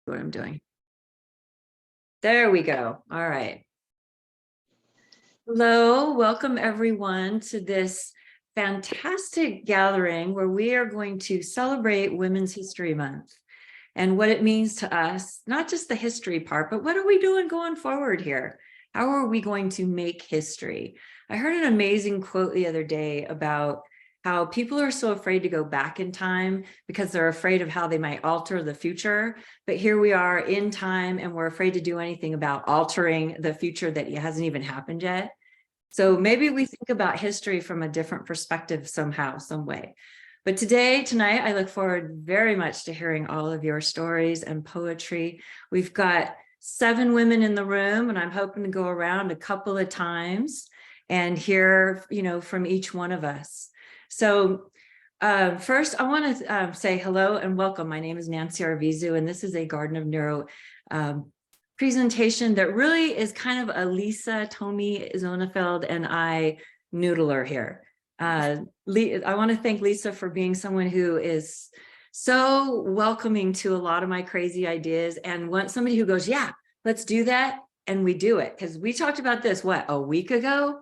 what I'm doing. There we go. All right. Hello, welcome everyone to this fantastic gathering where we are going to celebrate Women's History Month and what it means to us, not just the history part, but what are we doing going forward here? How are we going to make history? I heard an amazing quote the other day about how people are so afraid to go back in time because they're afraid of how they might alter the future. But here we are in time and we're afraid to do anything about altering the future that hasn't even happened yet. So maybe we think about history from a different perspective somehow, some way. But tonight, I look forward very much to hearing all of your stories and poetry. We've got 7 women in the room, and I'm hoping to go around a couple of times and hear, from each one of us. So first, I want to say hello and welcome. My name is Nancy Arvizu, and this is a Garden of Neuro presentation that really is kind of a Lisa, Tommy Zonefeld, and I noodler here. I want to thank Lisa for being someone who is so welcoming to a lot of my crazy ideas and want somebody who goes, yeah, let's do that. And we do it. Because we talked about this, a week ago?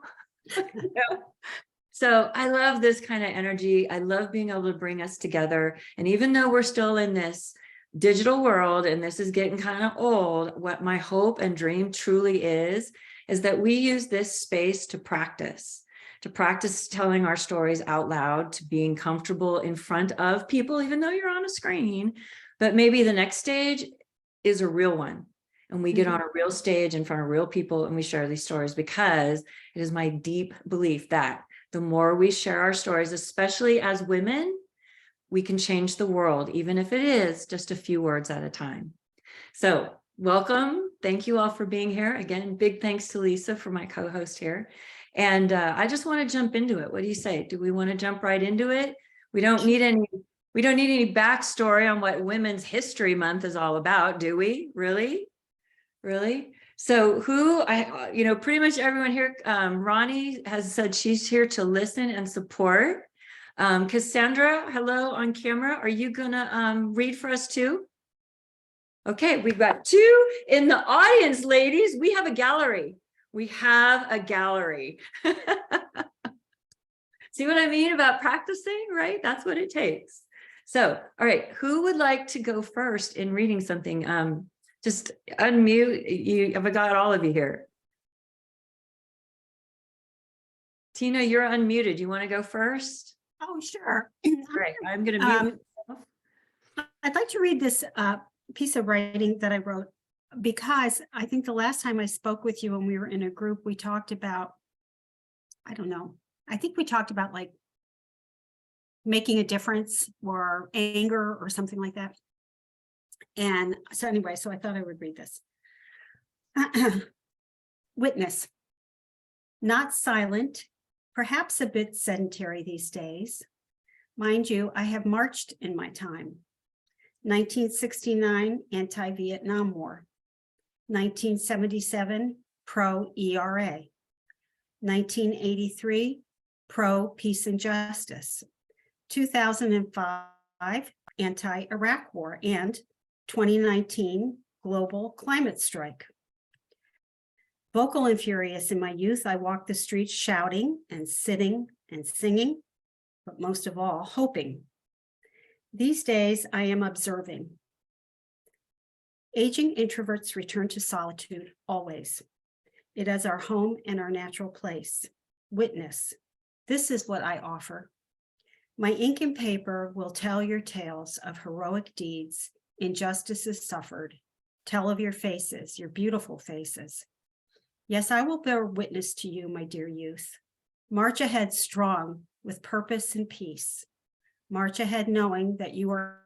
So I love this kind of energy. I love being able to bring us together. And even though we're still in this digital world and this is getting kind of old, what my hope and dream truly is that we use this space to practice telling our stories out loud, to being comfortable in front of people, even though you're on a screen. But maybe the next stage is a real one. And we get on a real stage in front of real people and we share these stories, because it is my deep belief that the more we share our stories, especially as women, we can change the world, even if it is just a few words at a time. So welcome. Thank you all for being here. Again, big thanks to Lisa for my co-host here. And I just want to jump into it. What do you say? Do we want to jump right into it? We don't need any backstory on what Women's History Month is all about, do we? Really? So pretty much everyone here, Ronnie has said she's here to listen and support. Cassandra, hello on camera. Are you gonna read for us too? Okay, we've got 2 in the audience, ladies. We have a gallery. See what I mean about practicing, right? That's what it takes. So, all right, who would like to go first in reading something? Just unmute. I've got all of you here. Tina, you're unmuted. You want to go first? Oh, sure. Great. I'm going to mute myself. I'd like to read this piece of writing that I wrote, because I think the last time I spoke with you when we were in a group, we talked about, I think we talked about like making a difference or anger or something like that. And so anyway, so I thought I would read this. Witness. Not silent, perhaps a bit sedentary these days. Mind you, I have marched in my time. 1969, anti-Vietnam War. 1977, pro-ERA. 1983, pro-peace and justice. 2005, anti-Iraq War, and 2019, global climate strike. Vocal and furious in my youth, I walked the streets shouting and sitting and singing, but most of all, hoping. These days, I am observing. Aging introverts return to solitude always. It is our home and our natural place. Witness. This is what I offer. My ink and paper will tell your tales of heroic deeds, injustices suffered. Tell of your faces, your beautiful faces. Yes, I will bear witness to you, my dear youth. March ahead strong with purpose and peace. March ahead knowing that you are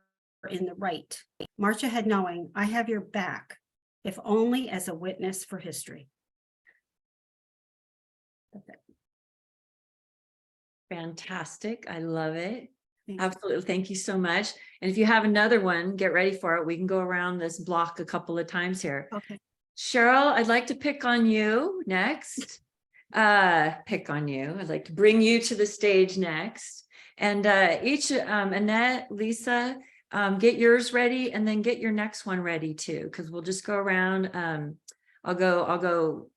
in the right. March ahead knowing I have your back, if only as a witness for history. That's it. Fantastic. I love it. Absolutely. Thank you so much. And if you have another one, get ready for it. We can go around this block a couple of times here. Okay. Cheryl, I'd like to pick on you next. Pick on you. I'd like to bring you to the stage next. And Annette, Lisa, get yours ready and then get your next one ready too, because we'll just go around. I'll go.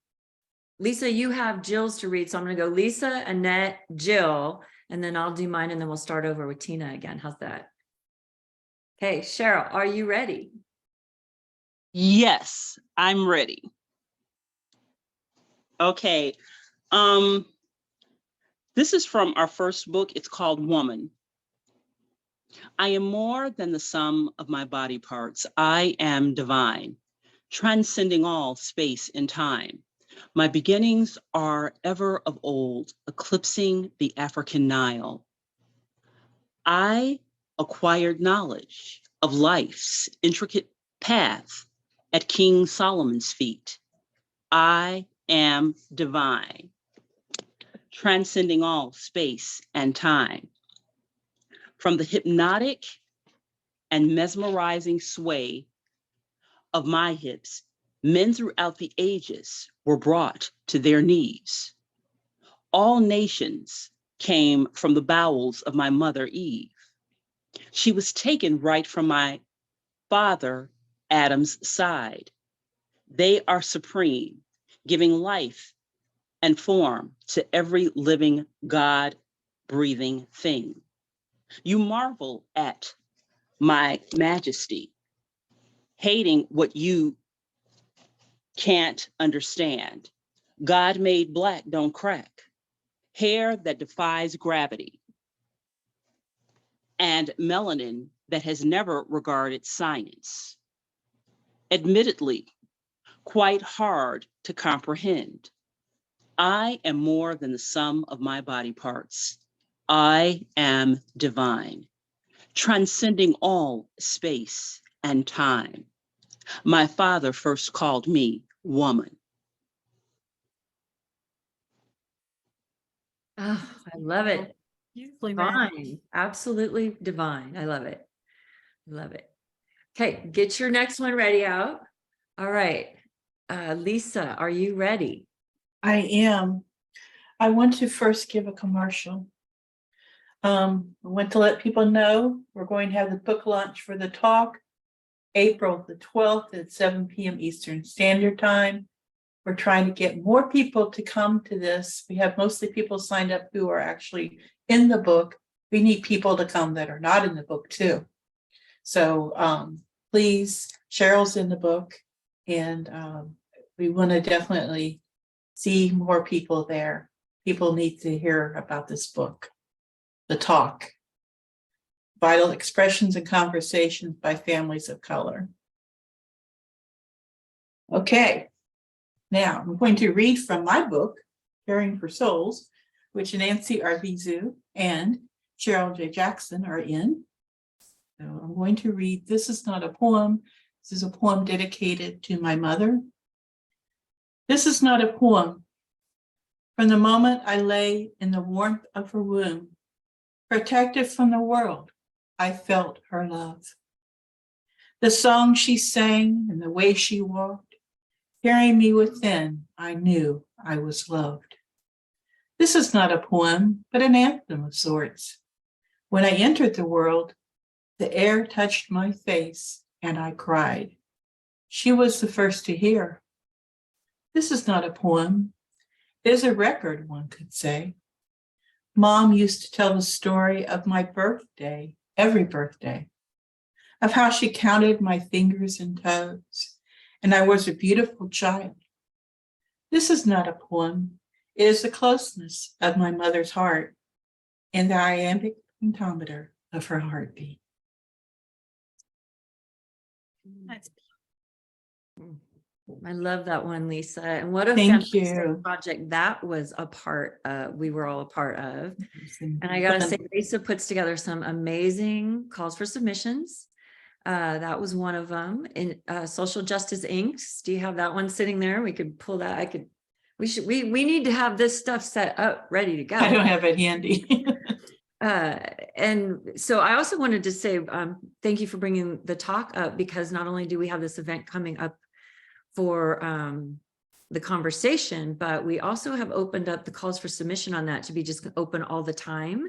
Lisa, you have Jill's to read. So I'm going to go Lisa, Annette, Jill, and then I'll do mine. And then we'll start over with Tina again. How's that? Okay, Cheryl, are you ready? Yes, I'm ready. Okay. This is from our first book. It's called Woman. I am more than the sum of my body parts. I am divine, transcending all space and time. My beginnings are ever of old, eclipsing the African Nile. I acquired knowledge of life's intricate path at King Solomon's feet. I am divine, transcending all space and time. From the hypnotic and mesmerizing sway of my hips, men throughout the ages were brought to their knees. All nations came from the bowels of my mother Eve. She was taken right from my father Adam's side. They are supreme, giving life and form to every living God-breathing thing. You marvel at my majesty, hating what you can't understand. God made black don't crack, hair that defies gravity, and melanin that has never regarded science. Admittedly, quite hard to comprehend. I am more than the sum of my body parts. I am divine, transcending all space and time. My father first called me woman. Oh, I love it. Beautifully read. Divine, absolutely divine. I love it. Love it. Okay, get your next one ready out. All right. Lisa, are you ready? I am. I want to first give a commercial. I want to let people know we're going to have the book launch for the talk April the 12th at 7 p.m. Eastern Standard Time. We're trying to get more people to come to this. We have mostly people signed up who are actually in the book. We need people to come that are not in the book too. So please, Cheryl's in the book, and we want to definitely see more people there. People need to hear about this book, The Talk, Vital Expressions and Conversations by Families of Color. Okay, now I'm going to read from my book, Caring for Souls, which Nancy Arvizu and Cheryl J. Jackson are in. So I'm going to read, this is not a poem. This is a poem dedicated to my mother. This is not a poem. From the moment I lay in the warmth of her womb, protected from the world, I felt her love. The song she sang and the way she walked, carrying me within, I knew I was loved. This is not a poem, but an anthem of sorts. When I entered the world, the air touched my face and I cried. She was the first to hear. This is not a poem. There's a record, one could say. Mom used to tell the story of my birthday, every birthday, of how she counted my fingers and toes, and I was a beautiful child. This is not a poem. It is the closeness of my mother's heart and the iambic pentameter of her heartbeat. That's I love that one, Lisa. And what a Thank fantastic you. project that was a part of, we were all a part of. And I gotta say, Lisa puts together some amazing calls for submissions. That was one of them. In Social Justice Inks. Do you have that one sitting there? We could pull that. We need to have this stuff set up, ready to go. I don't have it handy. And so I also wanted to say thank you for bringing the talk up, because not only do we have this event coming up for the conversation, but we also have opened up the calls for submission on that to be just open all the time.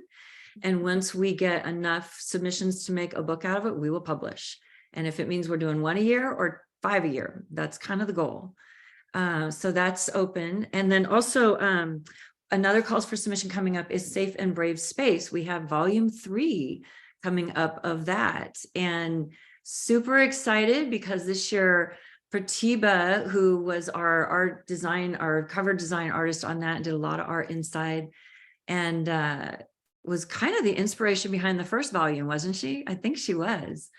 And once we get enough submissions to make a book out of it, we will publish. And if it means we're doing 1 a year or 5 a year, that's kind of the goal. So that's open. And then also another calls for submission coming up is Safe and Brave Space. We have volume 3 coming up of that. And super excited because this year, Pratibha, who was our art design, our cover design artist on that, and did a lot of art inside, and was kind of the inspiration behind the first volume, wasn't she? I think she was.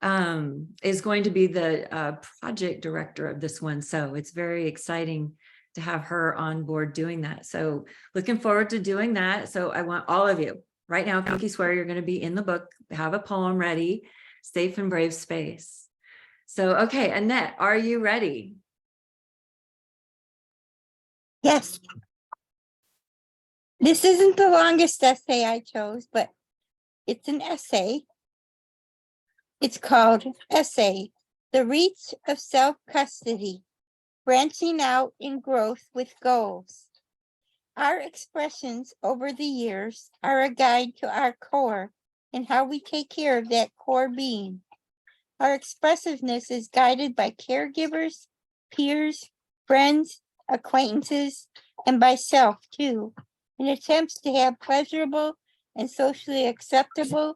Is going to be the project director of this one. So it's very exciting to have her on board doing that. So looking forward to doing that. So I want all of you right now, pinky swear you're going to be in the book, have a poem ready, Safe and Brave Space. So, okay, Annette, are you ready? Yes. This isn't the longest essay I chose, but it's an essay. It's called Essay, The Reach of Self-Custody, Branching Out in Growth with Goals. Our expressions over the years are a guide to our core and how we take care of that core being. Our expressiveness is guided by caregivers, peers, friends, acquaintances, and by self too, in attempts to have pleasurable and socially acceptable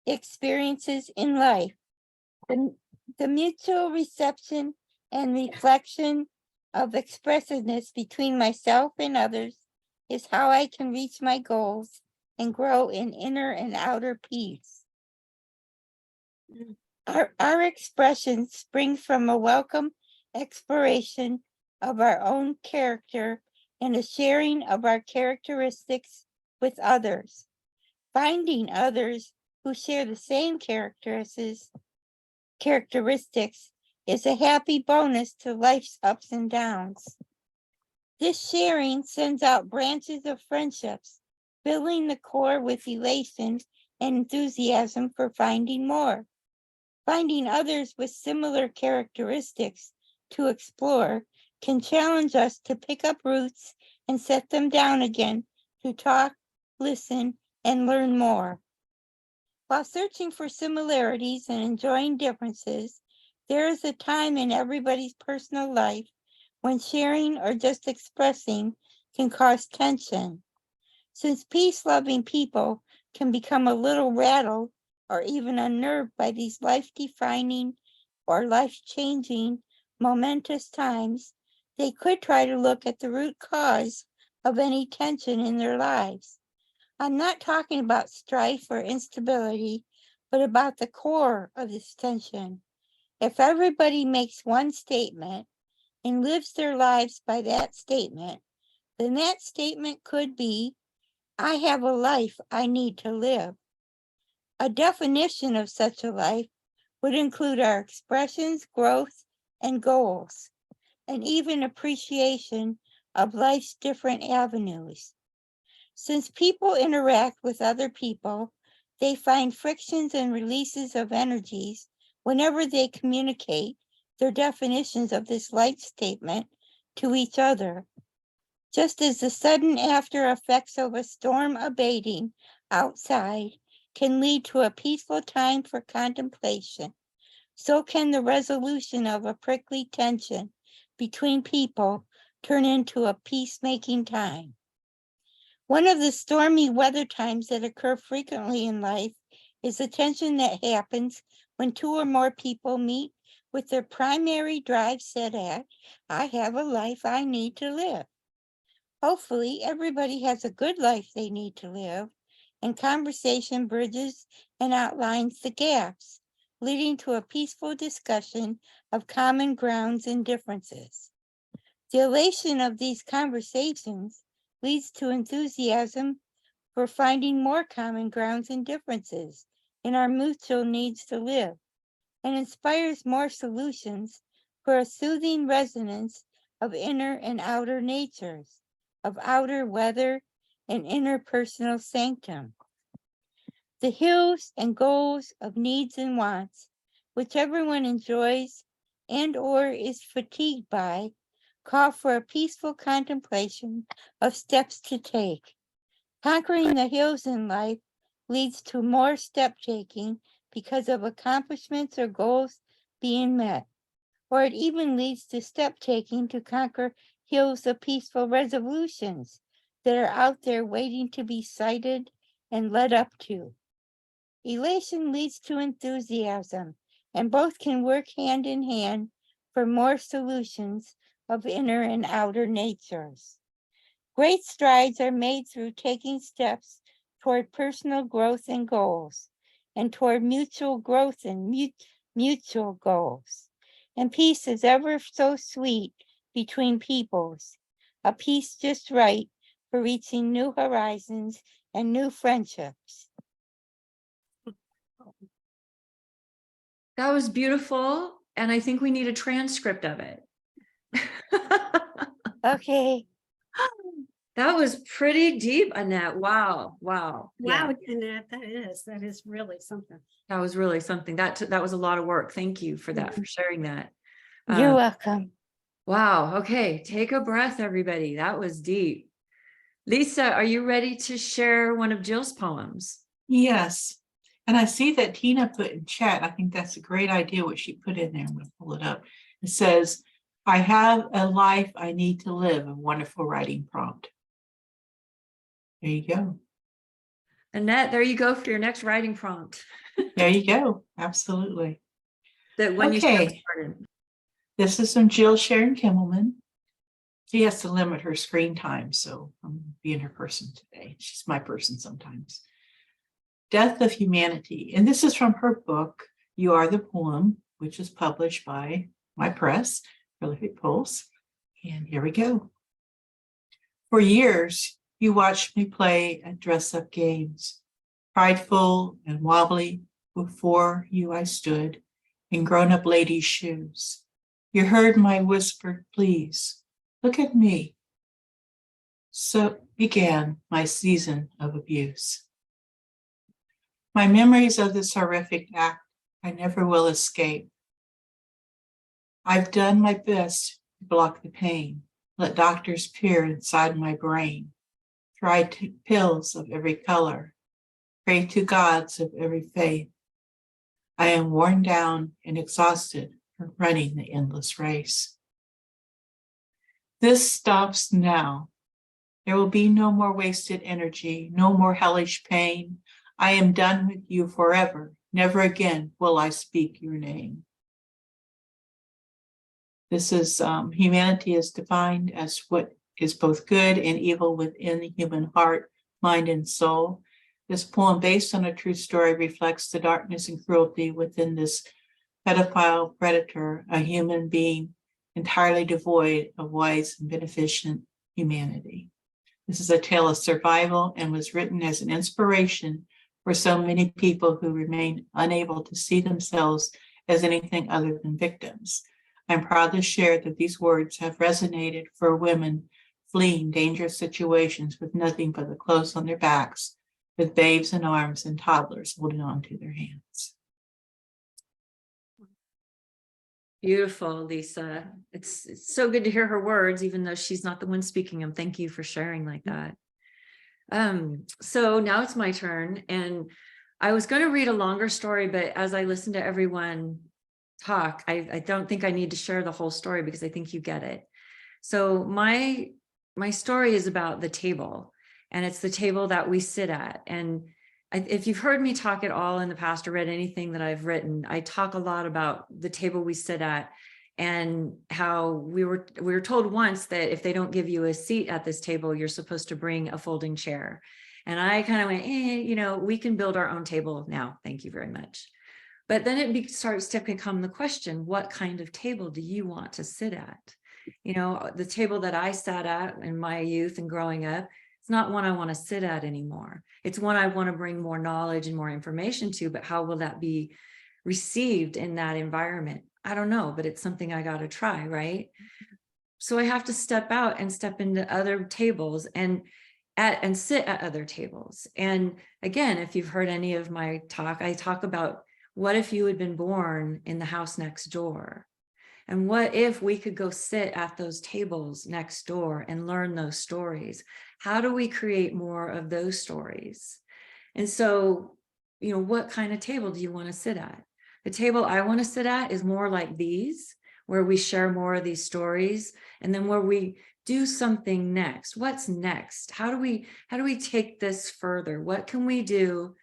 experiences in life. The mutual reception and reflection of expressiveness between myself and others is how I can reach my goals and grow in inner and outer peace. Our expression springs from a welcome exploration of our own character and a sharing of our characteristics with others. Finding others who share the same characteristics is a happy bonus to life's ups and downs. This sharing sends out branches of friendships, filling the core with elation and enthusiasm for finding more. Finding others with similar characteristics to explore can challenge us to pick up roots and set them down again to talk, listen, and learn more. While searching for similarities and enjoying differences, there is a time in everybody's personal life when sharing or just expressing can cause tension. Since peace-loving people can become a little rattled or even unnerved by these life-defining or life-changing momentous times, they could try to look at the root cause of any tension in their lives. I'm not talking about strife or instability, but about the core of this tension. If everybody makes one statement and lives their lives by that statement, then that statement could be, I have a life I need to live. A definition of such a life would include our expressions, growth, and goals, and even appreciation of life's different avenues. Since people interact with other people, they find frictions and releases of energies whenever they communicate their definitions of this life statement to each other. Just as the sudden after effects of a storm abating outside can lead to a peaceful time for contemplation, so can the resolution of a prickly tension between people turn into a peacemaking time. One of the stormy weather times that occur frequently in life is the tension that happens when two or more people meet with their primary drive set at, I have a life I need to live. Hopefully, everybody has a good life they need to live, and conversation bridges and outlines the gaps, leading to a peaceful discussion of common grounds and differences. The elation of these conversations leads to enthusiasm for finding more common grounds and differences in our mutual needs to live, and inspires more solutions for a soothing resonance of inner and outer natures, of outer weather and interpersonal sanctum. The hills and goals of needs and wants, which everyone enjoys and or is fatigued by, call for a peaceful contemplation of steps to take. Conquering the hills in life leads to more step taking because of accomplishments or goals being met. Or it even leads to step taking to conquer hills of peaceful resolutions that are out there waiting to be sighted and led up to. Elation leads to enthusiasm, and both can work hand in hand for more solutions of inner and outer natures. Great strides are made through taking steps toward personal growth and goals, and toward mutual growth and mutual goals. And peace is ever so sweet between peoples, a peace just right for reaching new horizons and new friendships. That was beautiful. And I think we need a transcript of it. Okay, That was pretty deep, Annette. Wow. Wow. Yeah, Wow, Jeanette, that is really something. that was really something. That was a lot of work. Thank you for that, for sharing that. you're Um, welcome. wow. Okay. Take a breath, everybody. That was deep. Lisa, are you ready to share one of Jill's poems? Yes. And I see that Tina put in chat. I think that's a great idea what she put in there. I'm going to pull it up. It says, I have a life I need to live, a wonderful writing prompt. There you go. Annette, there you go for your next writing prompt. There you go. Absolutely. That when you get Okay. started. This is from Jill Sharon Kimmelman. She has to limit her screen time, so I'm being her person today. She's my person sometimes. Death of Humanity. And this is from her book, You Are the Poem, which is published by my press, Prolific Pulse. And here we go. For years, you watched me play at dress-up games. Prideful and wobbly, before you I stood in grown-up ladies' shoes. You heard my whispered pleas. Look at me. So began my season of abuse. My memories of this horrific act I never will escape. I've done my best to block the pain, let doctors peer inside my brain, tried pills of every color, pray to gods of every faith. I am worn down and exhausted from running the endless race. This stops now. There will be no more wasted energy, no more hellish pain. I am done with you forever. Never again will I speak your name. This is humanity is defined as what is both good and evil within the human heart, mind, and soul. This poem, based on a true story, reflects the darkness and cruelty within this pedophile predator, a human being entirely devoid of wise and beneficent humanity. This is a tale of survival and was written as an inspiration for so many people who remain unable to see themselves as anything other than victims. I'm proud to share that these words have resonated for women fleeing dangerous situations with nothing but the clothes on their backs, with babes in arms and toddlers holding on to their hands. Beautiful, Lisa. It's so good to hear her words, even though she's not the one speaking them. Thank you for sharing like that. So now it's my turn, and I was going to read a longer story, but as I listened to everyone talk, I don't think I need to share the whole story because I think you get it. So my story is about the table, and it's the table that we sit at. And if you've heard me talk at all in the past or read anything that I've written, I talk a lot about the table we sit at and how we were told once that if they don't give you a seat at this table, you're supposed to bring a folding chair. And I kind of went, we can build our own table now. Thank you very much. But then it starts to become the question, what kind of table do you want to sit at? The table that I sat at in my youth and growing up, it's not one I want to sit at anymore. It's one I want to bring more knowledge and more information to, but how will that be received in that environment? I don't know, but it's something I got to try, right? So I have to step out and step into other tables and sit at other tables. And again, if you've heard any of my talk, I talk about what if you had been born in the house next door? And what if we could go sit at those tables next door and learn those stories? How do we create more of those stories? And so, what kind of table do you want to sit at? The table I want to sit at is more like these, where we share more of these stories, and then where we do something next. What's next? How do we take this further? What can we do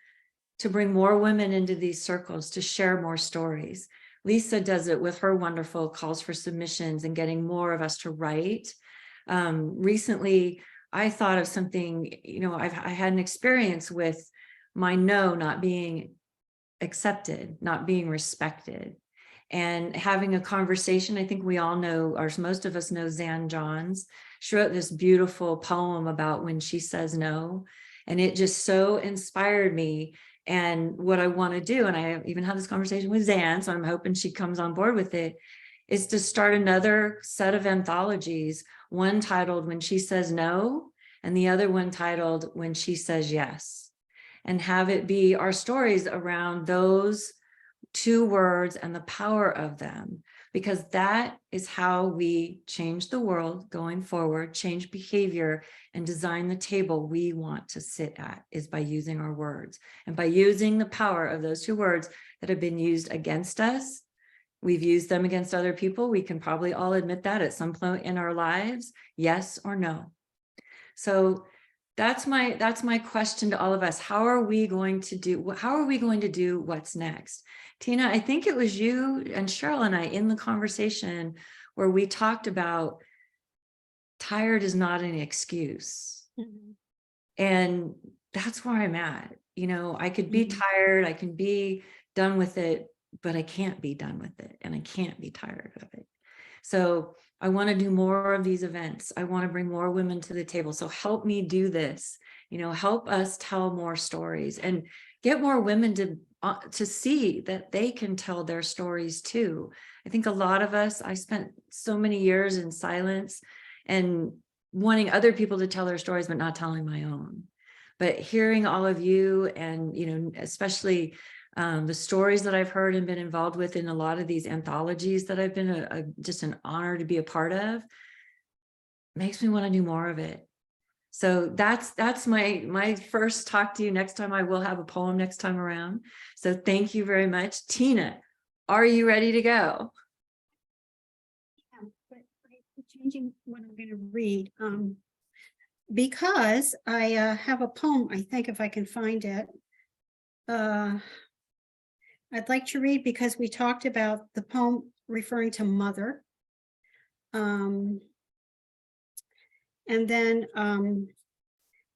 to bring more women into these circles, to share more stories? Lisa does it with her wonderful calls for submissions and getting more of us to write. Recently, I thought of something, I had an experience with my no not being accepted, not being respected, and having a conversation. I think we all know, or most of us know, Zan Johns. She wrote this beautiful poem about when she says no, and it just so inspired me. And what I want to do, and I even had this conversation with Zan, so I'm hoping she comes on board with it, is to start another set of anthologies, one titled When She Says No, and the other one titled When She Says Yes, and have it be our stories around those two words and the power of them, because that is how we change the world going forward, change behavior, and design the table we want to sit at, is by using our words and by using the power of those two words that have been used against us. We've used them against other people. We can probably all admit that at some point in our lives, yes or no. So that's my question to all of us. How are we going to do what's next? Tina, I think it was you and Cheryl and I in the conversation where we talked about tired is not an excuse. Mhm. And that's where I'm at. I could be Mhm. tired, I can be done with it, but I can't be done with it, and I can't be tired of it. So I want to do more of these events. I want to bring more women to the table. So help me do this. Help us tell more stories and get more women to see that they can tell their stories too. I think a lot of us, I spent so many years in silence and wanting other people to tell their stories, but not telling my own. But hearing all of you, and especially the stories that I've heard and been involved with in a lot of these anthologies that I've been just an honor to be a part of, makes me want to do more of it. So that's my first talk to you. Next time I will have a poem next time around. So thank you very much. Tina, are you ready to go? Yeah, but I'm changing what I'm going to read, because I have a poem, I think, if I can find it. I'd like to read, because we talked about the poem referring to mother. And then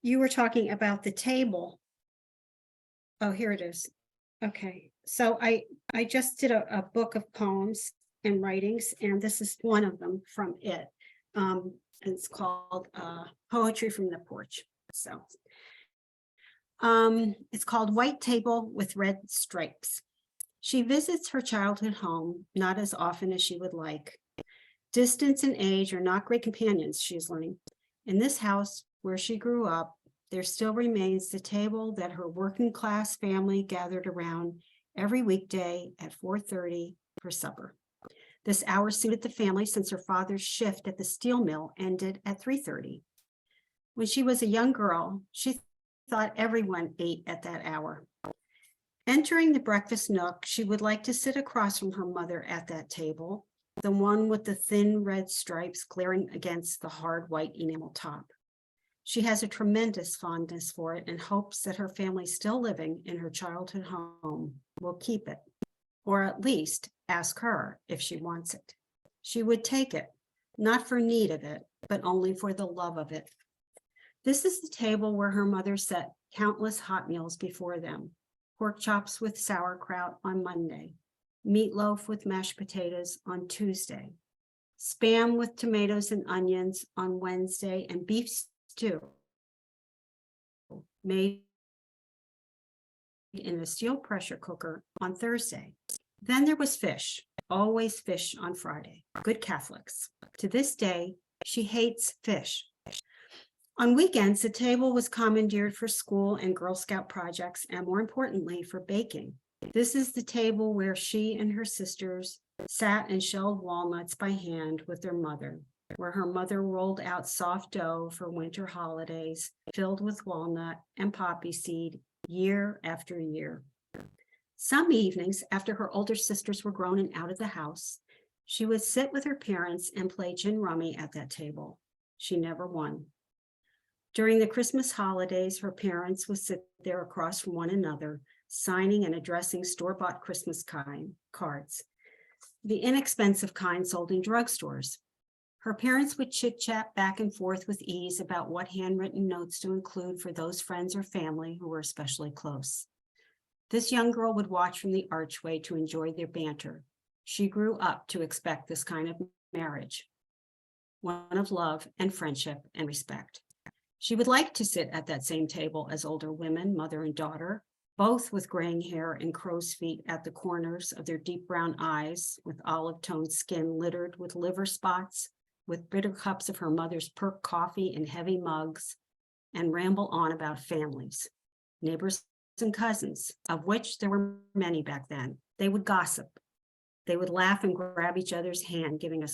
you were talking about the table. Oh, here it is. Okay, so I just did a book of poems and writings, and this is one of them from it. It's called Poetry from the Porch. So it's called White Table with Red Stripes. She visits her childhood home, not as often as she would like. Distance and age are not great companions, she is learning. In this house where she grew up, there still remains the table that her working class family gathered around every weekday at 4:30 for supper. This hour suited the family since her father's shift at the steel mill ended at 3:30. When she was a young girl, she thought everyone ate at that hour. Entering the breakfast nook, she would like to sit across from her mother at that table, the one with the thin red stripes glaring against the hard white enamel top. She has a tremendous fondness for it and hopes that her family still living in her childhood home will keep it, or at least ask her if she wants it. She would take it, not for need of it, but only for the love of it. This is the table where her mother set countless hot meals before them. Pork chops with sauerkraut on Monday, meatloaf with mashed potatoes on Tuesday, Spam with tomatoes and onions on Wednesday, and beef stew made in a steel pressure cooker on Thursday. Then there was fish, always fish on Friday. Good Catholics. To this day, she hates fish. On weekends, the table was commandeered for school and Girl Scout projects, and more importantly, for baking. This is the table where she and her sisters sat and shelled walnuts by hand with their mother, where her mother rolled out soft dough for winter holidays filled with walnut and poppy seed, year after year. Some evenings, after her older sisters were grown and out of the house, she would sit with her parents and play gin rummy at that table. She never won. During the Christmas holidays, her parents would sit there across from one another, signing and addressing store-bought Christmas cards, the inexpensive kind sold in drugstores. Her parents would chit-chat back and forth with ease about what handwritten notes to include for those friends or family who were especially close. This young girl would watch from the archway to enjoy their banter. She grew up to expect this kind of marriage, one of love and friendship and respect. She would like to sit at that same table as older women, mother and daughter, both with graying hair and crow's feet at the corners of their deep brown eyes, with olive-toned skin littered with liver spots, with bitter cups of her mother's perk coffee in heavy mugs, and ramble on about families, neighbors and cousins, of which there were many back then. They would gossip. They would laugh and grab each other's hand, giving a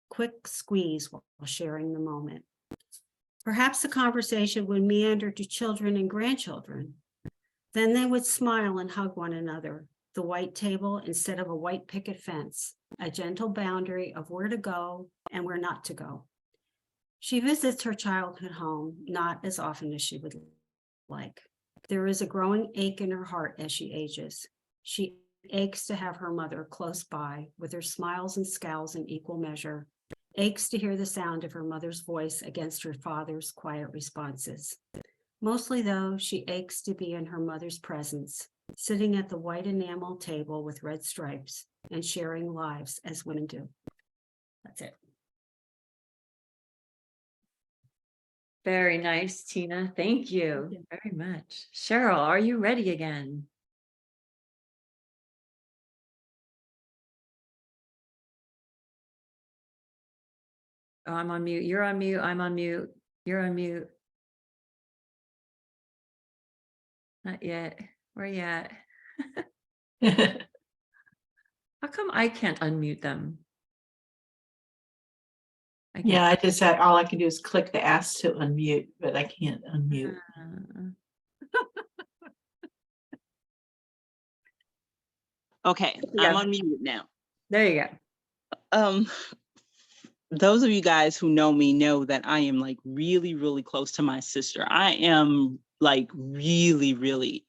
quick squeeze while sharing the moment. Perhaps the conversation would meander to children and grandchildren. Then they would smile and hug one another. The white table instead of a white picket fence, a gentle boundary of where to go and where not to go. She visits her childhood home, not as often as she would like. There is a growing ache in her heart as she ages. She aches to have her mother close by, with her smiles and scowls in equal measure, aches to hear the sound of her mother's voice against her father's quiet responses. Mostly, though, she aches to be in her mother's presence, sitting at the white enamel table with red stripes and sharing lives as women do. That's it. Very nice, Tina. Thank you very much. Cheryl, are you ready again? Oh, I'm on mute. You're on mute. I'm on mute. You're on mute. Not yet. Where you at? How come I can't unmute them? I can't. Yeah, I just had, all I can do is click the ask to unmute, but I can't unmute. Okay, Yeah. I'm unmuted now. There you go. Those of you guys who know me know that I am like really, really close to my sister. I am like really, really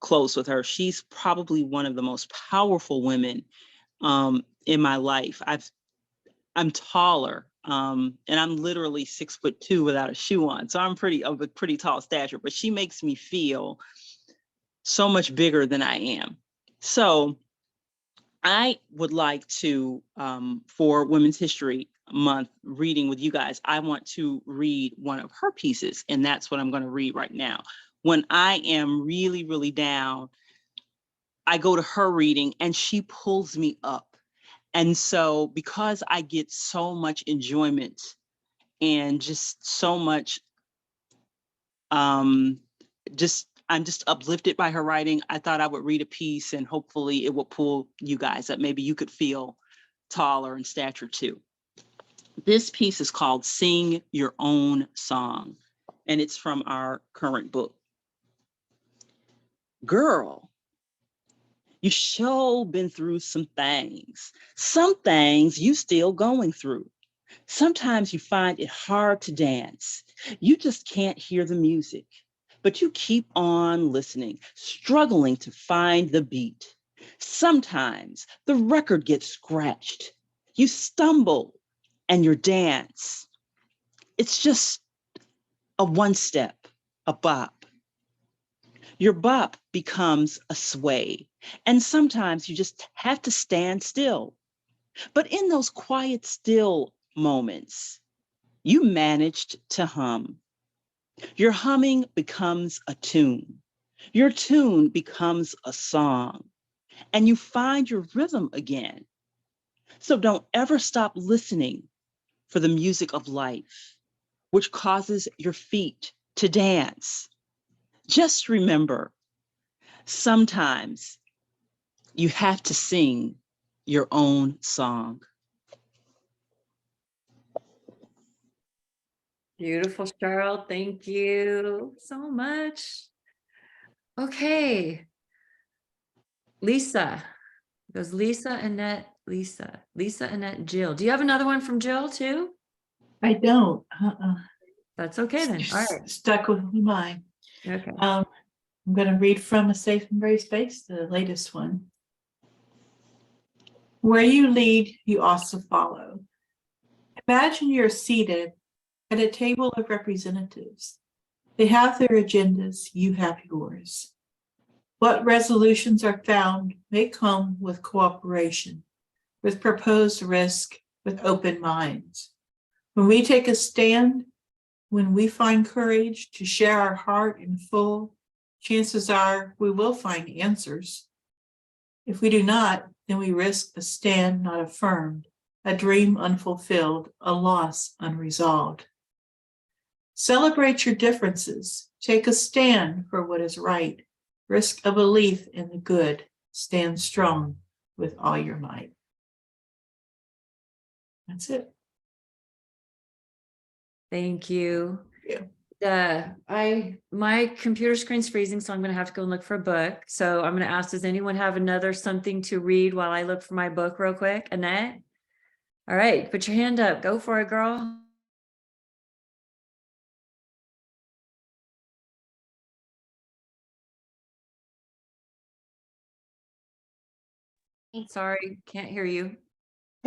close with her. She's probably one of the most powerful women in my life. I'm taller, and I'm literally 6'2" without a shoe on. So I'm of a pretty tall stature, but she makes me feel so much bigger than I am. So I would like to, for Women's History Month reading with you guys, I want to read one of her pieces, and that's what I'm going to read right now. When I am really, really down, I go to her reading and she pulls me up. And so because I get so much enjoyment and just so much, I'm just uplifted by her writing, I thought I would read a piece and hopefully it will pull you guys up. Maybe you could feel taller in stature too. This piece is called Sing Your Own Song, and it's from our current book. Girl, you sure been through some things you still going through. Sometimes you find it hard to dance. You just can't hear the music, but you keep on listening, struggling to find the beat. Sometimes the record gets scratched. You stumble and your dance. It's just a one step, a bop. Your bop becomes a sway, and sometimes you just have to stand still. But in those quiet, still moments, you managed to hum. Your humming becomes a tune. Your tune becomes a song, and you find your rhythm again. So don't ever stop listening for the music of life, which causes your feet to dance. Just remember, sometimes you have to sing your own song. Beautiful, Cheryl. Thank you so much. Okay. Lisa. It goes Lisa, Annette, Lisa, Annette, Jill. Do you have another one from Jill too? I don't. That's okay then. All right. Stuck with mine. Okay. I'm going to read from A Safe Embrace Space, the latest one. Where you lead, you also follow. Imagine you're seated at a table of representatives. They have their agendas, you have yours. What resolutions are found may come with cooperation, with proposed risk, with open minds. When we take a stand, when we find courage to share our heart in full, chances are we will find answers. If we do not, then we risk a stand not affirmed, a dream unfulfilled, a loss unresolved. Celebrate your differences. Take a stand for what is right. Risk a belief in the good. Stand strong with all your might. That's it. Thank you. Yeah. My computer screen's freezing, so I'm gonna have to go and look for a book. So I'm gonna ask, does anyone have another something to read while I look for my book real quick? Annette? All right, put your hand up. Go for it, girl. Sorry, can't hear you.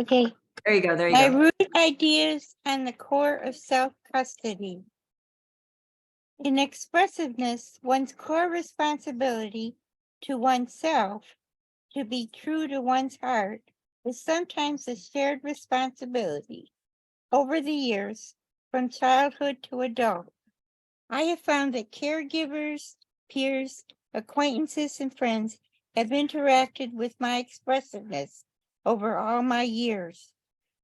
Okay, There you go, there you my go. root ideas on the core of self-custody. In expressiveness, one's core responsibility to oneself to be true to one's heart is sometimes a shared responsibility. Over the years, from childhood to adult, I have found that caregivers, peers, acquaintances, and friends have interacted with my expressiveness over all my years.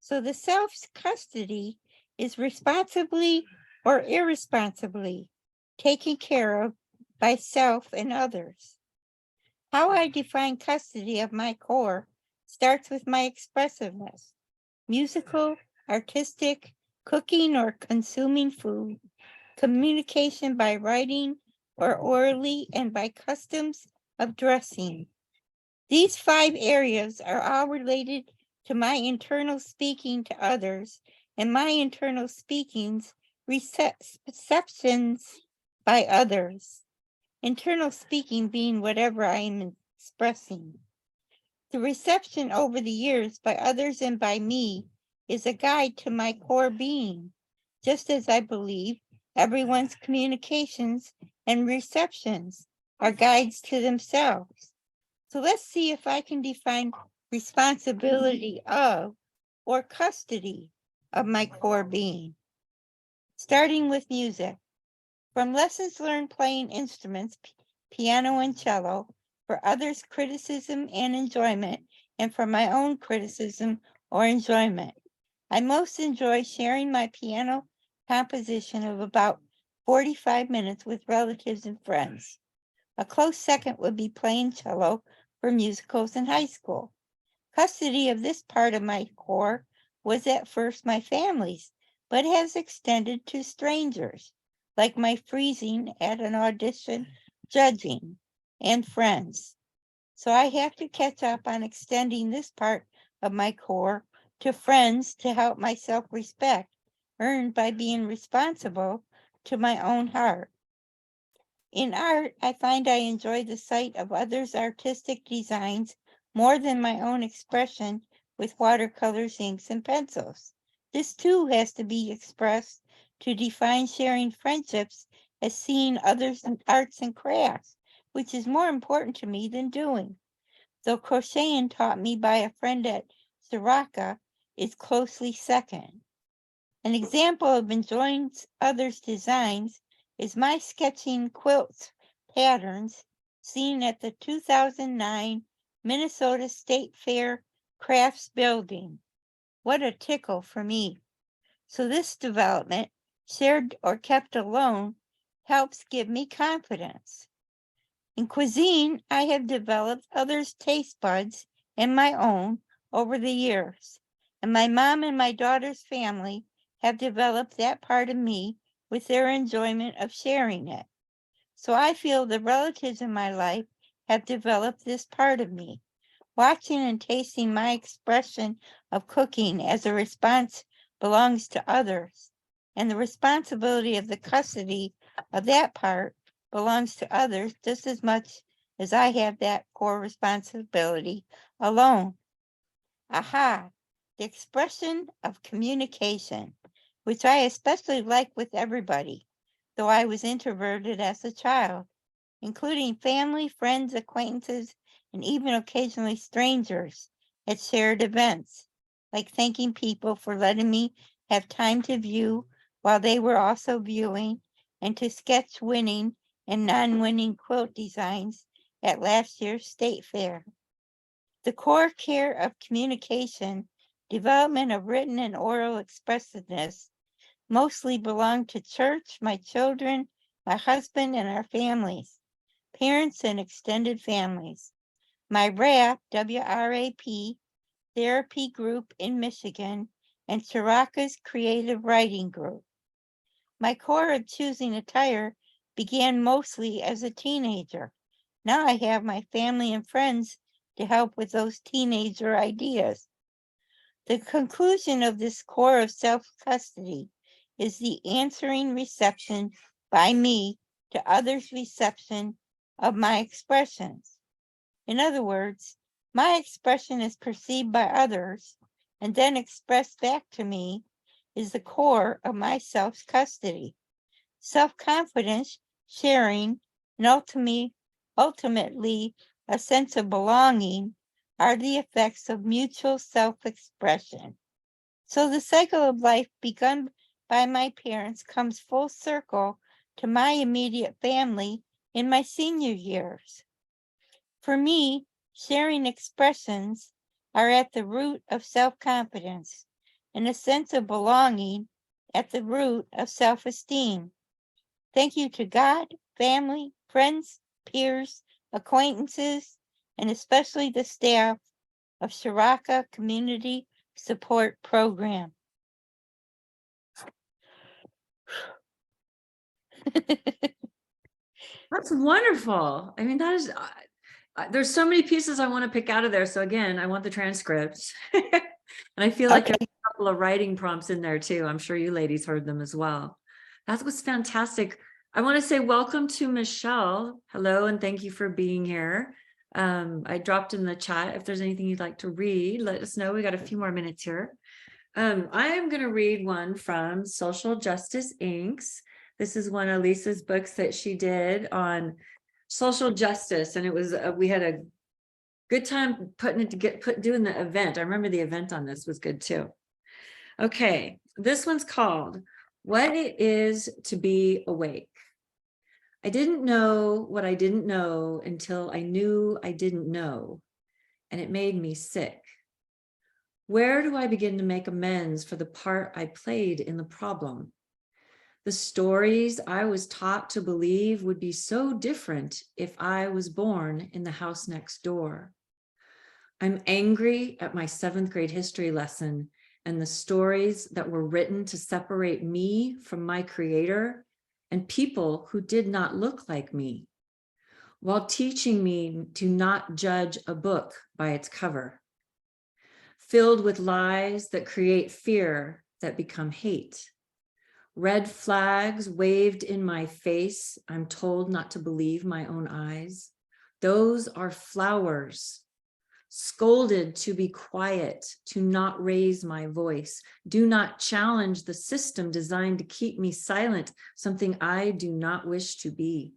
So the self's custody is responsibly or irresponsibly taken care of by self and others. How I define custody of my core starts with my expressiveness, musical, artistic, cooking or consuming food, communication by writing or orally, and by customs of dressing. These 5 areas are all related to my internal speaking to others and my internal speakings receptions by others. Internal speaking being whatever I am expressing. The reception over the years by others and by me is a guide to my core being, just as I believe everyone's communications and receptions are guides to themselves. So let's see if I can define responsibility of or custody of my core being. Starting with music. From lessons learned playing instruments, piano and cello, for others' criticism and enjoyment, and for my own criticism or enjoyment. I most enjoy sharing my piano composition of about 45 minutes with relatives and friends. A close second would be playing cello for musicals in high school. Custody of this part of my core was at first my family's, but has extended to strangers, like my freezing at an audition judging, and friends. So I have to catch up on extending this part of my core to friends to help my self-respect earned by being responsible to my own heart. In art, I find I enjoy the sight of others' artistic designs more than my own expression with watercolors, inks, and pencils. This too has to be expressed to define sharing friendships as seeing others in arts and crafts, which is more important to me than doing. Though crocheting taught me by a friend at Siraka is closely second. An example of enjoying others' designs is my sketching quilts patterns seen at the 2009 Minnesota State Fair Crafts Building. What a tickle for me. So this development, shared or kept alone, helps give me confidence. In cuisine, I have developed others' taste buds and my own over the years. And my mom and my daughter's family have developed that part of me with their enjoyment of sharing it. So I feel the relatives in my life have developed this part of me. Watching and tasting my expression of cooking as a response belongs to others, and the responsibility of the custody of that part belongs to others just as much as I have that core responsibility alone. Aha, the expression of communication, which I especially like with everybody, though I was introverted as a child, including family, friends, acquaintances, and even occasionally strangers at shared events, like thanking people for letting me have time to view while they were also viewing, and to sketch winning and non-winning quilt designs at last year's state fair. The core care of communication, development of written and oral expressiveness, mostly belong to church, my children, my husband, and our families, parents and extended families. My RAP, W-R-A-P, therapy group in Michigan, and Chiraka's creative writing group. My core of choosing attire began mostly as a teenager. Now I have my family and friends to help with those teenager ideas. The conclusion of this core of self-custody is the answering reception by me to others' reception of my expressions. In other words, my expression is perceived by others and then expressed back to me is the core of my self-custody. Self-confidence, sharing, and ultimately a sense of belonging are the effects of mutual self-expression. So the cycle of life begun by my parents comes full circle to my immediate family in my senior years. For me, sharing expressions are at the root of self-confidence and a sense of belonging at the root of self-esteem. Thank you to God, family, friends, peers, acquaintances, and especially the staff of Chiraka Community Support Program. That's wonderful. I mean, that is, there's so many pieces I want to pick out of there. So again, I want the transcripts. And I feel like Okay. there's a couple of writing prompts in there too. I'm sure you ladies heard them as well. That was fantastic. I want to say welcome to Michelle. Hello, and thank you for being here. I dropped in the chat. If there's anything you'd like to read, let us know. We got a few more minutes here. I am going to read one from Social Justice Inc.'s. This is one of Lisa's books that she did on social justice, and it was we had a good time putting it to doing the event. I remember the event on this was good too. Okay, this one's called What It Is to Be Awake. I didn't know what I didn't know until I knew I didn't know, and it made me sick. Where do I begin to make amends for the part I played in the problem? The stories I was taught to believe would be so different if I was born in the house next door. I'm angry at my 7th grade history lesson and the stories that were written to separate me from my creator and people who did not look like me, while teaching me to not judge a book by its cover. Filled with lies that create fear that become hate. Red flags waved in my face. I'm told not to believe my own eyes. Those are flowers. Scolded to be quiet, to not raise my voice. Do not challenge the system designed to keep me silent, something I do not wish to be.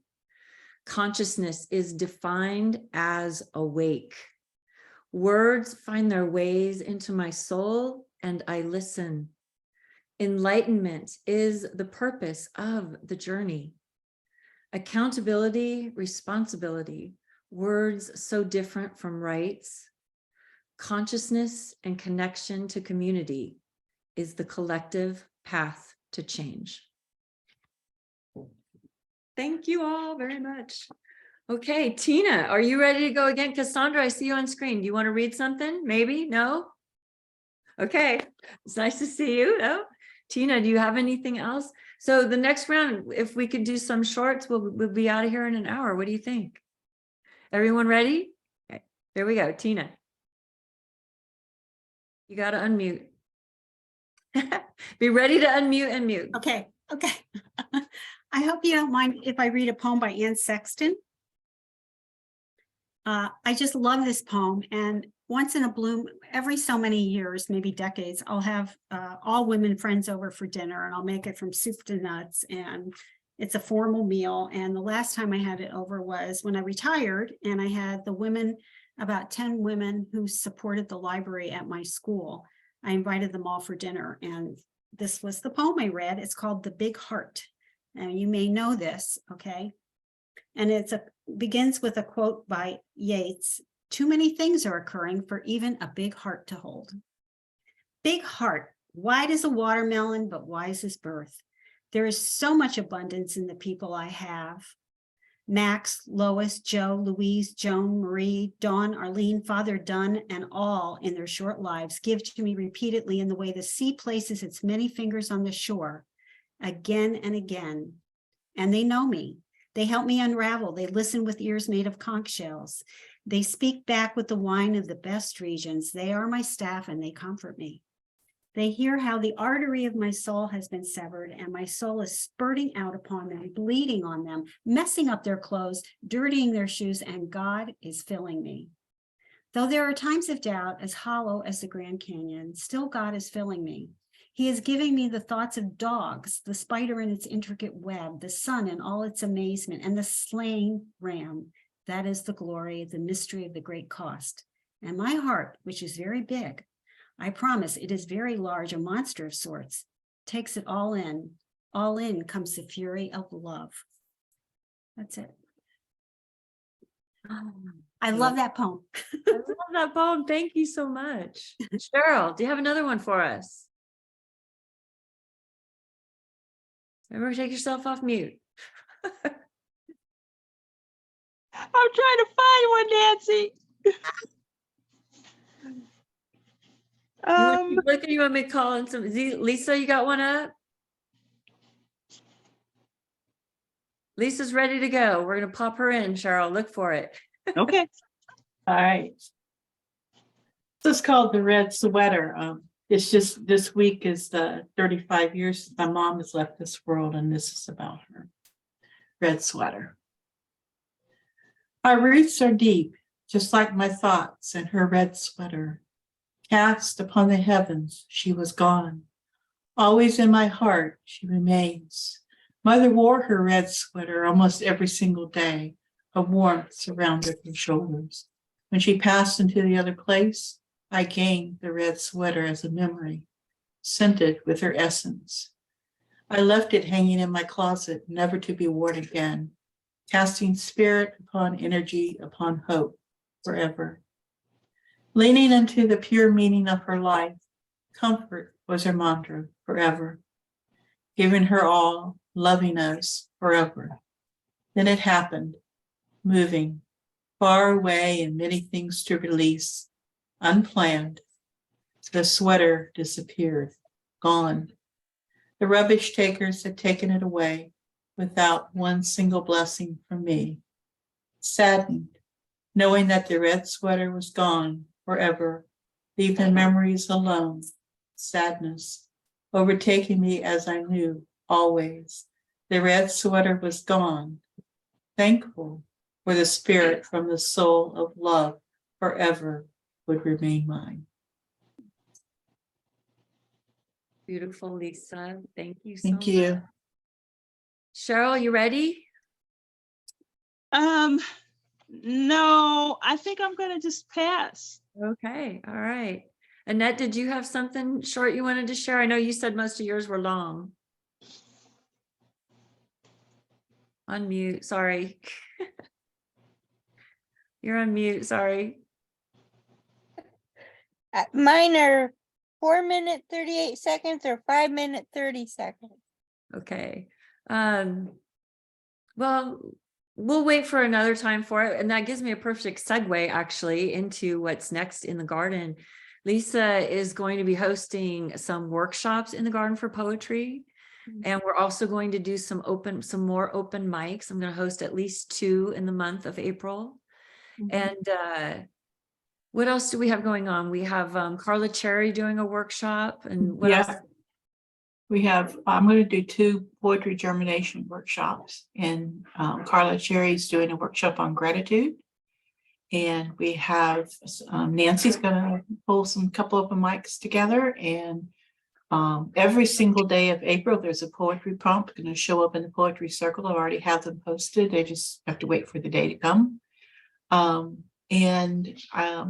Consciousness is defined as awake. Words find their ways into my soul and I listen. Enlightenment is the purpose of the journey. Accountability, responsibility, words so different from rights. Consciousness and connection to community is the collective path to change. Thank you all very much. Okay, Tina, are you ready to go again? Cassandra, I see you on screen. Do you want to read something? Maybe? No? Okay, it's nice to see you. No? Tina, do you have anything else? So the next round, if we could do some shorts, we'll be out of here in an hour. What do you think? Everyone ready? Okay, there we go. Tina. You got to unmute. Be ready to unmute and mute. Okay. I hope you don't mind if I read a poem by Anne Sexton. I just love this poem, and once in a bloom, every so many years, maybe decades, I'll have all women friends over for dinner, and I'll make it from soup to nuts, and it's a formal meal. And the last time I had it over was when I retired, and I had the women, about 10 women who supported the library at my school. I invited them all for dinner, and this was the poem I read. It's called The Big Heart, and you may know this, okay? And begins with a quote by Yeats. Too many things are occurring for even a big heart to hold. Big heart, wide as a watermelon, but wise as birth. There is so much abundance in the people I have. Max, Lois, Joe, Louise, Joan, Marie, Dawn, Arlene, Father Dunn, and all in their short lives give to me repeatedly in the way the sea places its many fingers on the shore, again and again. And they know me. They help me unravel. They listen with ears made of conch shells. They speak back with the wine of the best regions. They are my staff and they comfort me. They hear how the artery of my soul has been severed and my soul is spurting out upon them, bleeding on them, messing up their clothes, dirtying their shoes, and God is filling me. Though there are times of doubt as hollow as the Grand Canyon, still God is filling me. He is giving me the thoughts of dogs, the spider in its intricate web, the sun in all its amazement, and the slain ram. That is the glory, the mystery of the great cost. And my heart, which is very big, I promise it is very large, a monster of sorts, takes it all in. All in comes the fury of love. That's it. I love that poem. I love that poem. Thank you so much. Cheryl, do you have another one for us? Remember, take yourself off mute. I'm trying to find one, Nancy. You want to keep looking? You want me to call in some? Lisa, you got one up? Lisa's ready to go. We're going to pop her in, Cheryl. Look for it. Okay. All right. This is called The Red Sweater. It's just this week is the 35 years since my mom has left this world, and this is about her. Red Sweater. Our roots are deep, just like my thoughts and her red sweater. Cast upon the heavens, she was gone. Always in my heart, she remains. Mother wore her red sweater almost every single day. A warmth surrounded her shoulders. When she passed into the other place, I gained the red sweater as a memory, scented with her essence. I left it hanging in my closet, never to be worn again, casting spirit upon energy, upon hope, forever. Leaning into the pure meaning of her life, comfort was her mantra, forever. Giving her all, loving us, forever. Then it happened, moving, far away and many things to release, unplanned. The sweater disappeared, gone. The rubbish takers had taken it away without one single blessing from me. Saddened, knowing that the red sweater was gone forever, leaving memories alone, sadness overtaking me as I knew always. The red sweater was gone, thankful for the spirit from the soul of love forever would remain mine. Beautiful, Lisa. Thank you so Thank you. much. Cheryl, you ready? No, I think I'm going to just pass. Okay. All right. Annette, did you have something short you wanted to share? I know you said most of yours were long. Unmute. Sorry. You're on mute. Sorry. Mine are 4 minute 38 seconds or 5 minute 30 seconds. Okay. Well, we'll wait for another time for it. And that gives me a perfect segue actually into what's next in the garden. Lisa is going to be hosting some workshops in the Garden for Poetry. And we're also going to do some more open mics. I'm going to host at least 2 in the month of April. And what else do we have going on? We have Carla Cherry doing a workshop, and what else? Yeah. We have, I'm going to do 2 poetry germination workshops, and Carla Cherry's doing a workshop on gratitude. And we have Nancy's going to pull some couple open mics together, and every single day of April, there's a poetry prompt going to show up in the poetry circle. I already have them posted. They just have to wait for the day to come. And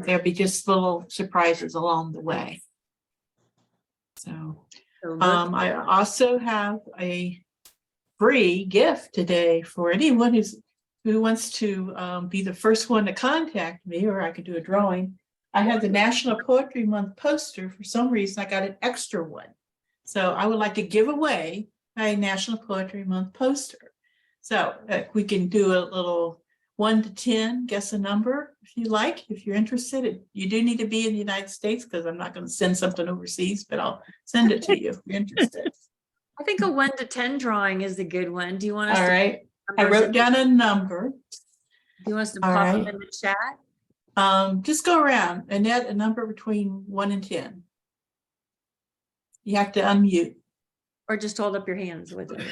there'll be just little surprises along the way. So I also have a free gift today for anyone who wants to be the first one to contact me, or I could do a drawing. I have the National Poetry Month poster. For some reason, I got an extra one. So I would like to give away a National Poetry Month poster. So we can do a little 1 to 10, guess a number if you like, if you're interested. You do need to be in the United States, because I'm not going to send something overseas, but I'll send it to you if you're interested. I think a 1 to 10 drawing is a good one. Do you want us All to? right. I wrote down a number. Do you want us to All pop right. them in the chat? Just go around. Annette, a number between 1 and 10. You have to unmute. Or just hold up your hands with it.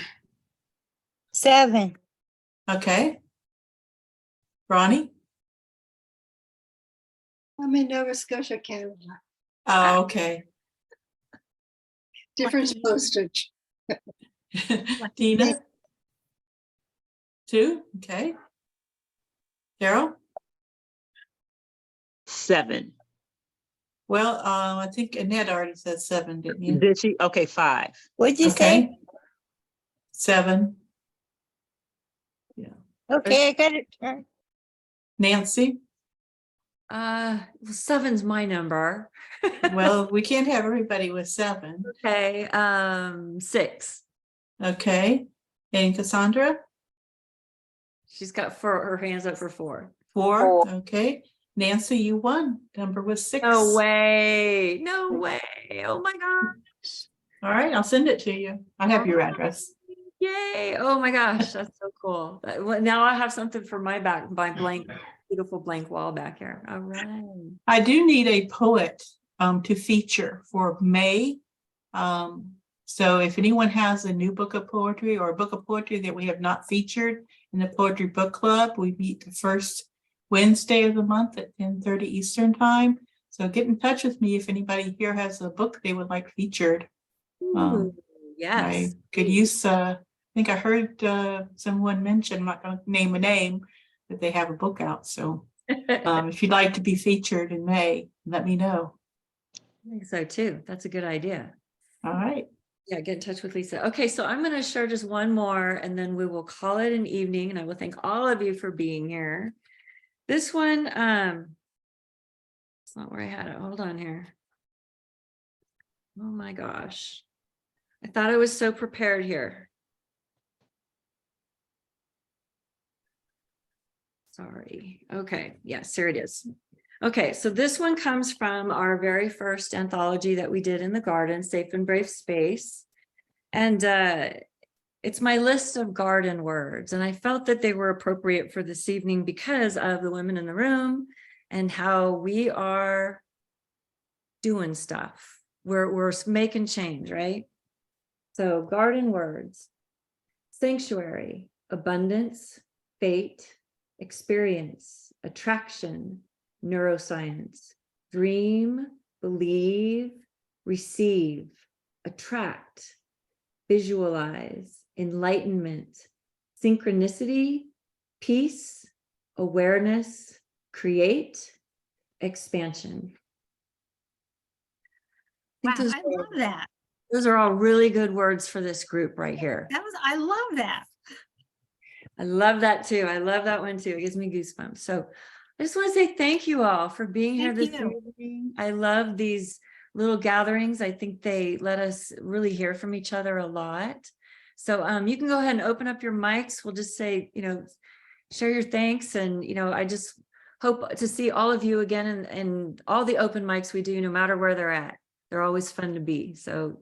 7. Okay. Ronnie? I'm in Nova Scotia, Canada. Oh, okay. Different postage. Tina? 2, okay. Carol? 7. Well, I think Annette already said 7, didn't you? Did she? Okay, 5. What'd you say? Okay. 7. Okay, I got it. Nancy? Well, 7's my number. Well, we can't have everybody with 7. Okay, 6. Okay. And Cassandra? She's got her hands up for 4. 4. Okay. Nancy, you won. Number was 6. No way. No way. Oh my gosh. All right, I'll send it to you. I have your address. Yay. Oh my gosh. That's so cool. Well, now I have something for my beautiful blank wall back here. All right. I do need a poet to feature for May. So if anyone has a new book of poetry or a book of poetry that we have not featured in the Poetry Book Club, we meet the first Wednesday of the month at 10:30 Eastern Time. So get in touch with me if anybody here has a book they would like featured. Ooh, I yes. could use, I think I heard someone mention, I'm not going to name a name, that they have a book out. So if you'd like to be featured in May, let me know. I think so too. That's a good idea. All right. Yeah, get in touch with Lisa. Okay, so I'm going to share just one more and then we will call it an evening. And I will thank all of you for being here. This one, it's not where I had it. Hold on here. Oh my gosh. I thought I was so prepared here. Sorry. Okay. Yes, here it is. Okay, so this one comes from our very first anthology that we did in the garden, Safe and Brave Space. And it's my list of garden words. And I felt that they were appropriate for this evening because of the women in the room and how we are doing stuff. We're making change, right? So garden words: sanctuary, abundance, fate, experience, attraction, neuroscience, dream, believe, receive, attract, visualize, enlightenment, synchronicity, peace, awareness, create, expansion. Wow, Those I love that. Those are all really good words for this group right here. I love that. I love that too. I love that one too. It gives me goosebumps. So I just want to say thank you all for being here this evening. I love these little gatherings. I think they let us really hear from each other a lot. So you can go ahead and open up your mics. We'll just say, share your thanks. And, I just hope to see all of you again and all the open mics we do, no matter where they're at. They're always fun to be. So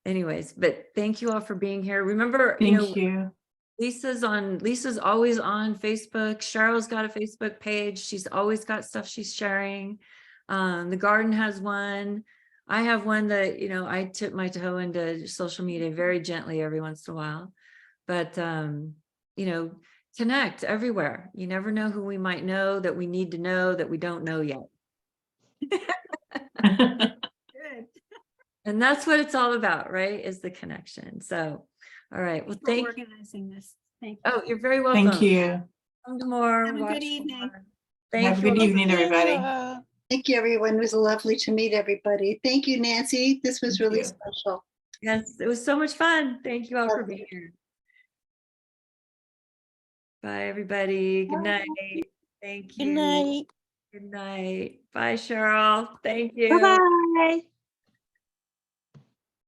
anyways, but thank you all for being here. Remember, Thank you. Lisa's always on Facebook. Cheryl's got a Facebook page. She's always got stuff she's sharing. The garden has one. I have one that, I tip my toe into social media very gently every once in a while. But, connect everywhere. You never know who we might know that we need to know that we don't know yet. Good. And that's what it's all about, right? Is the connection. So, all right. Well, For thank you. organizing this. Thank you. Oh, you're very welcome. Thank you. Come to more. Have a watch good evening. more. Thank Have a you. good all. evening, everybody. Thank you, everyone. It was lovely to meet everybody. Thank you, Nancy. This was Thank really you. special. Yes, it was so much fun. Thank you all for Lovely. being here. Bye, everybody. Good night. Thank Good you. night. Good night. Bye, Cheryl. Thank you. Bye-bye.